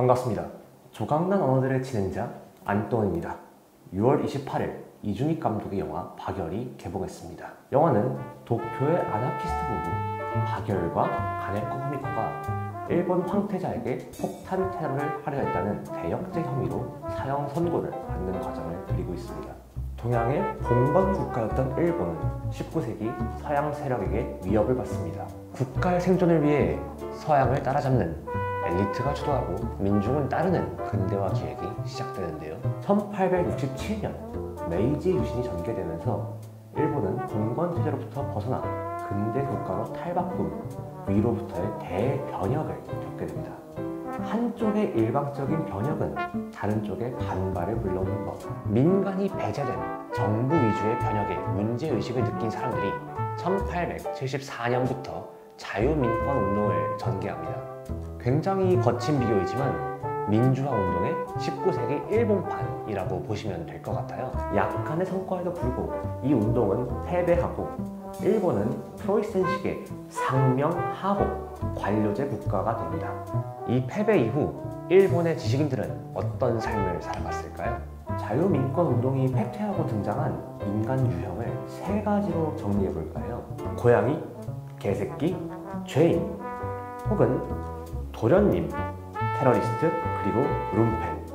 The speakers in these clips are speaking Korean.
반갑습니다. 조각난 언어들의 진행자 안동입니다. 6월 28일 이준익 감독의 영화 박열이 개봉했습니다. 영화는 도쿄의 아나키스트 부부 박열과 가네코 후미코가 일본 황태자에게 폭탄 테러를 하려 했다는 대역죄 혐의로 사형 선고를 받는 과정을 그리고 있습니다. 동양의 봉건 국가였던 일본은 19세기 서양 세력에게 위협을 받습니다. 국가의 생존을 위해 서양을 따라잡는 엘리트가 주도하고 민중은 따르는 근대화 기획이 시작되는데요. 1867년 메이지 유신이 전개되면서 일본은 봉건 체제로부터 벗어나 근대 국가로 탈바꿈, 위로부터의 대변혁을 겪게 됩니다. 한쪽의 일방적인 변혁은 다른 쪽의 반발을 불러오는 법. 민간이 배제된 정부 위주의 변혁에 문제의식을 느낀 사람들이 1874년부터 자유민권 운동을 전개합니다. 굉장히 거친 비교이지만 민주화 운동의 19세기 일본판이라고 보시면 될 것 같아요. 약간의 성과에도 불구하고 이 운동은 패배하고 일본은 프로이센식의 상명하복 관료제 국가가 됩니다. 이 패배 이후 일본의 지식인들은 어떤 삶을 살아갔을까요? 자유민권 운동이 패퇴하고 등장한 인간 유형을 세 가지로 정리해 볼까요? 고양이, 개새끼, 죄인, 혹은 도련님, 테러리스트, 그리고 룸펜.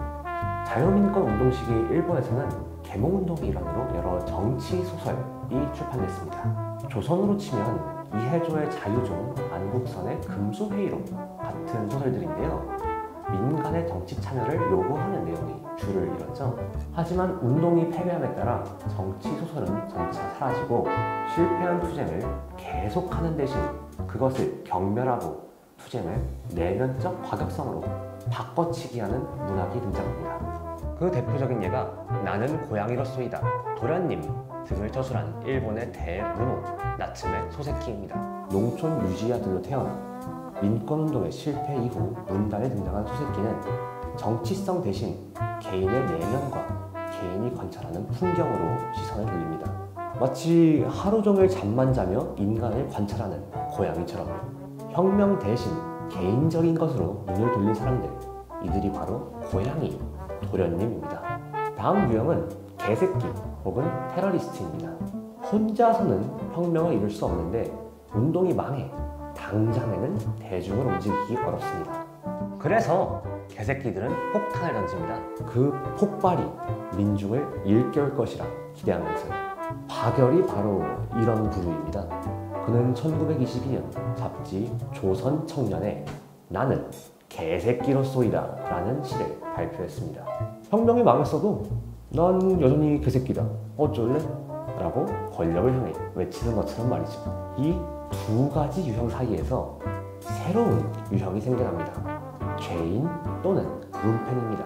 자유민권 운동 시기 일본에서는 계몽운동의 일환으로 여러 정치 소설이 출판됐습니다. 조선으로 치면 이해조의 자유종, 안국선의 금수회의록 같은 소설들인데요. 민간의 정치 참여를 요구하는 내용이 줄을 이뤘죠. 하지만 운동이 패배함에 따라 정치 소설은 점차 사라지고 실패한 투쟁을 계속하는 대신 그것을 경멸하고 투쟁을 내면적 과격성으로 바꿔치기 하는 문학이 등장합니다. 그 대표적인 예가 나는 고양이로쏘이다, 도련님 등을 저술한 일본의 대문호 나츠메 소세키입니다. 농촌 유지 아들로 태어나 민권운동의 실패 이후 문단에 등장한 소세키는 정치성 대신 개인의 내면과 개인이 관찰하는 풍경으로 시선을 돌립니다. 마치 하루 종일 잠만 자며 인간을 관찰하는 고양이처럼 혁명 대신 개인적인 것으로 눈을 돌린 사람들, 이들이 바로 고양이, 도련님입니다. 다음 유형은 개새끼 혹은 테러리스트입니다. 혼자서는 혁명을 이룰 수 없는데 운동이 망해 당장에는 대중을 움직이기 어렵습니다. 그래서 개새끼들은 폭탄을 던집니다. 그 폭발이 민중을 일깨울 것이라 기대하면서요. 박열이 바로 이런 부류입니다. 그는 1922년 잡지 조선청년에 나는 개새끼로쏘이다 라는 시를 발표했습니다. 혁명이 망했어도 난 여전히 개새끼다, 어쩔래? 라고 권력을 향해 외치는 것처럼 말이죠. 이 두 가지 유형 사이에서 새로운 유형이 생겨납니다. 죄인 또는 룸펜입니다.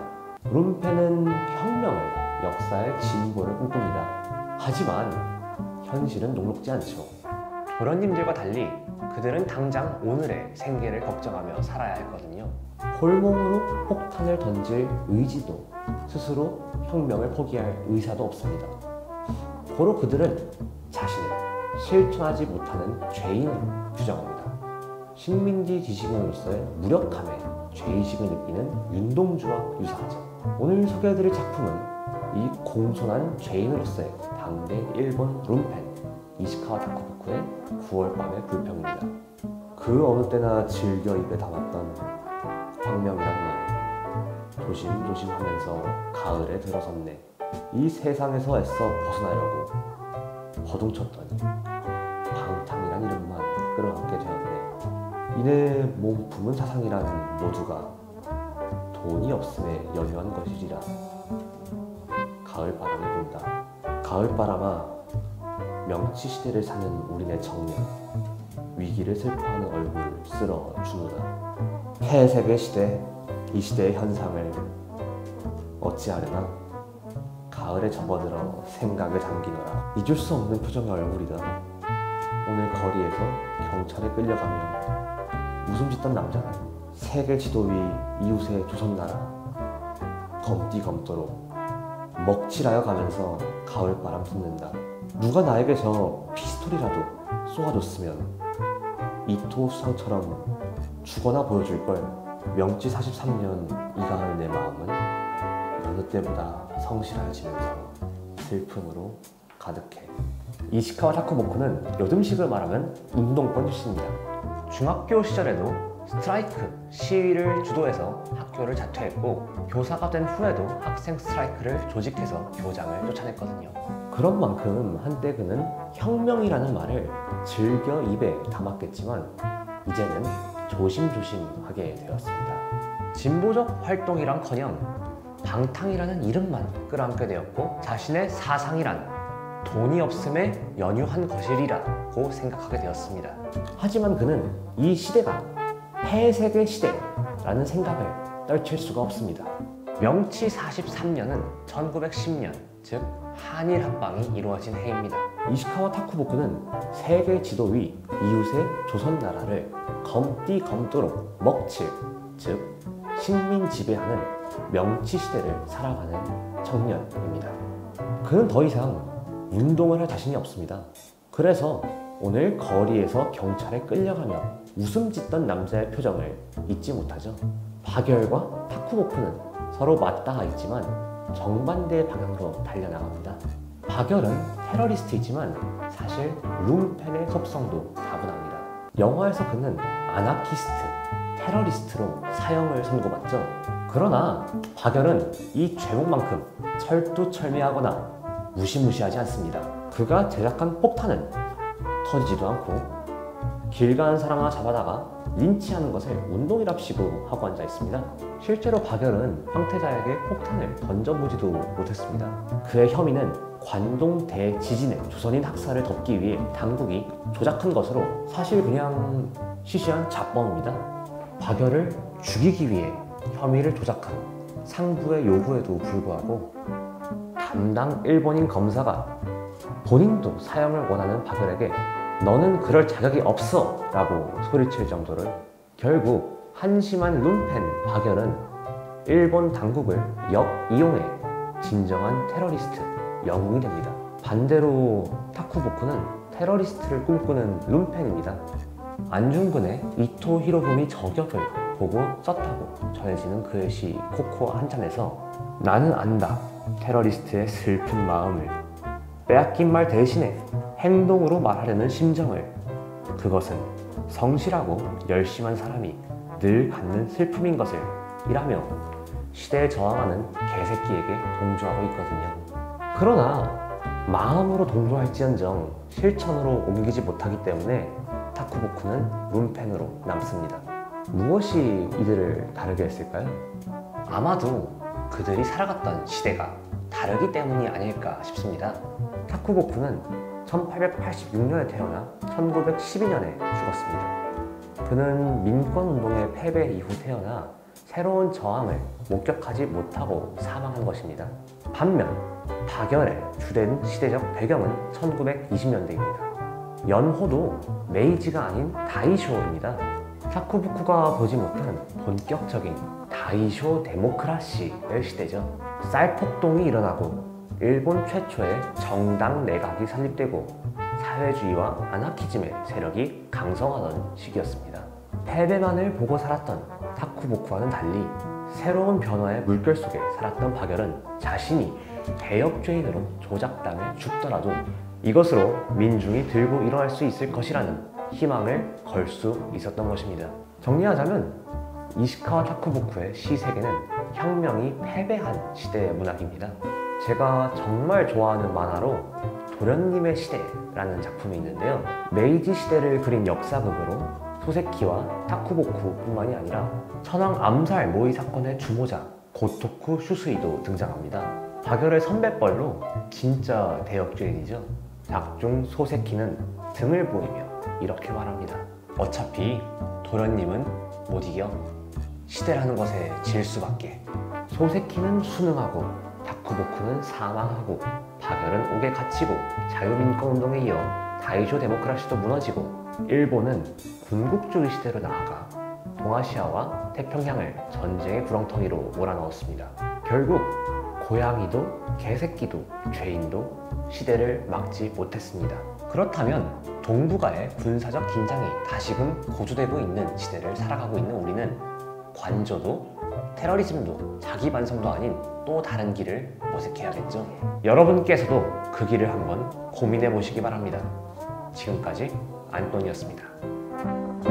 룸펜은 혁명을, 역사의 진보를 꿈꿉니다. 하지만 현실은 녹록지 않죠. 도련님들과 달리 그들은 당장 오늘의 생계를 걱정하며 살아야 했거든요. 홀몸으로 폭탄을 던질 의지도, 스스로 혁명을 포기할 의사도 없습니다. 고로 그들은 자신을 실천하지 못하는 죄인으로 규정합니다. 식민지 지식인으로서의 무력함에 죄의식을 느끼는 윤동주와 유사하죠. 오늘 소개해드릴 작품은 이 공손한 죄인으로서의 당대 일본 룸펜 이시카와 다코부쿠의 9월 밤의 불평입니다. 그 어느 때나 즐겨 입에 담았던 혁명이란 말, 조심조심 하면서 가을에 들어섰네. 이 세상에서 애써 벗어나려고 거둥쳤더니 방탕이란 이름만 끌어안게 되었네. 이내 몸품은 사상이란 모두가 돈이 없음에 연유한 것이리라. 가을 바람이 분다. 가을 바람아, 명치시대를 사는 우리네 청년, 위기를 슬퍼하는 얼굴 쓸어주느라. 폐색의 시대, 이 시대의 현상을 어찌하려나? 가을에 접어들어 생각에 잠기너라. 잊을 수 없는 표정의 얼굴이다. 오늘 거리에서 경찰에 끌려가며 웃음 짓던 남자는 세계 지도 위 이웃의 조선나라 검띠검도로 먹칠하여 가면서 가을바람 품는다. 누가 나에게 저 피스톨이라도 쏘아줬으면 이토 수상처럼 죽어나 보여줄걸. 명치 43년 이가을 내 마음은 어느 때보다 성실해지면서 슬픔으로 가득해. 이시카와 타쿠보쿠는 요즘식을 말하면 운동권 출신입니다. 중학교 시절에도 스트라이크 시위를 주도해서 학교를 자퇴했고, 교사가 된 후에도 학생 스트라이크를 조직해서 교장을 쫓아냈거든요. 그런 만큼 한때 그는 혁명이라는 말을 즐겨 입에 담았겠지만 이제는 조심조심하게 되었습니다. 진보적 활동이란커녕 방탕이라는 이름만 끌어안게 되었고, 자신의 사상이란 돈이 없음에 연유한 것이리라고 생각하게 되었습니다. 하지만 그는 이 시대가 폐색의 시대라는 생각을 떨칠 수가 없습니다. 명치 43년은 1910년, 즉 한일 합방이 이루어진 해입니다. 이시카와 타쿠보쿠는 세계 지도 위 이웃의 조선 나라를 검띠검도록 먹칠, 즉 식민 지배하는 명치 시대를 살아가는 청년입니다. 그는 더 이상 운동을 할 자신이 없습니다. 그래서 오늘 거리에서 경찰에 끌려가며 웃음 짓던 남자의 표정을 잊지 못하죠. 박열과 타쿠보쿠는 서로 맞닿아 있지만 정반대의 방향으로 달려나갑니다. 박열은 테러리스트이지만 사실 룸펜의 속성도 다분합니다. 영화에서 그는 아나키스트, 테러리스트로 사형을 선고받죠. 그러나 박열은 이 죄목만큼 철두철미하거나 무시무시하지 않습니다. 그가 제작한 폭탄은 터지지도 않고 길 가는 사람 하나 잡아다가 린치하는 것을 운동이랍시고 하고 앉아 있습니다. 실제로 박열은 황태자에게 폭탄을 던져보지도 못했습니다. 그의 혐의는 관동 대지진의 조선인 학살을 덮기 위해 당국이 조작한 것으로 사실 그냥 시시한 잡범입니다. 박열을 죽이기 위해 혐의를 조작한 상부의 요구에도 불구하고 담당 일본인 검사가 본인도 사형을 원하는 박열에게 너는 그럴 자격이 없어 라고 소리칠 정도로 결국 한심한 룸펜 박열은 일본 당국을 역이용해 진정한 테러리스트 영웅이 됩니다. 반대로 타쿠보쿠는 테러리스트를 꿈꾸는 룸펜입니다. 안중근의 이토 히로부미 저격을 보고 썼다고 전해지는 그의 시 코코아 한 잔에서 나는 안다 테러리스트의 슬픈 마음을, 빼앗긴 말 대신에 행동으로 말하려는 심정을, 그것은 성실하고 열심한 사람이 늘 갖는 슬픔인 것을 이라며 시대에 저항하는 개새끼에게 동조하고 있거든요. 그러나 마음으로 동조할지언정 실천으로 옮기지 못하기 때문에 타쿠보쿠는 룸펜으로 남습니다. 무엇이 이들을 다르게 했을까요? 아마도 그들이 살아갔던 시대가 다르기 때문이 아닐까 싶습니다. 타쿠보쿠는 1886년에 태어나 1912년에 죽었습니다. 그는 민권운동의 패배 이후 태어나 새로운 저항을 목격하지 못하고 사망한 것입니다. 반면 박열의 주된 시대적 배경은 1920년대입니다. 연호도 메이지가 아닌 다이쇼입니다. 타쿠보쿠가 보지 못한 본격적인 다이쇼 데모크라시의 시대죠. 쌀폭동이 일어나고 일본 최초의 정당 내각이 설립되고 사회주의와 아나키즘의 세력이 강성하던 시기였습니다. 패배만을 보고 살았던 타쿠보쿠와는 달리 새로운 변화의 물결 속에 살았던 박열은 자신이 개혁죄인으로 조작당해 죽더라도 이것으로 민중이 들고 일어날 수 있을 것이라는 희망을 걸 수 있었던 것입니다. 정리하자면 이시카와 타쿠보쿠의 시 세계는 혁명이 패배한 시대의 문학입니다. 제가 정말 좋아하는 만화로 도련님의 시대라는 작품이 있는데요. 메이지 시대를 그린 역사극으로 소세키와 타쿠보쿠 뿐만이 아니라 천황 암살 모의 사건의 주모자 고토쿠 슈스이도 등장합니다. 박열의 선배뻘로 진짜 대역죄인이죠. 작중 소세키는 등을 보이며 이렇게 말합니다. 어차피 도련님은 못 이겨. 시대라는 것에 질 수밖에. 소세키는 순응하고 타쿠보쿠는 사망하고 박열은 옥에 갇히고 자유민권운동에 이어 다이쇼 데모크라시도 무너지고 일본은 군국주의 시대로 나아가 동아시아와 태평양을 전쟁의 구렁텅이로 몰아넣었습니다. 결국 고양이도 개새끼도 죄인도 시대를 막지 못했습니다. 그렇다면 동북아의 군사적 긴장이 다시금 고조되고 있는 시대를 살아가고 있는 우리는 관저도 테러리즘도 자기 반성도 아닌 또 다른 길을 모색해야겠죠. 여러분께서도 그 길을 한번 고민해 보시기 바랍니다. 지금까지 안돈이었습니다.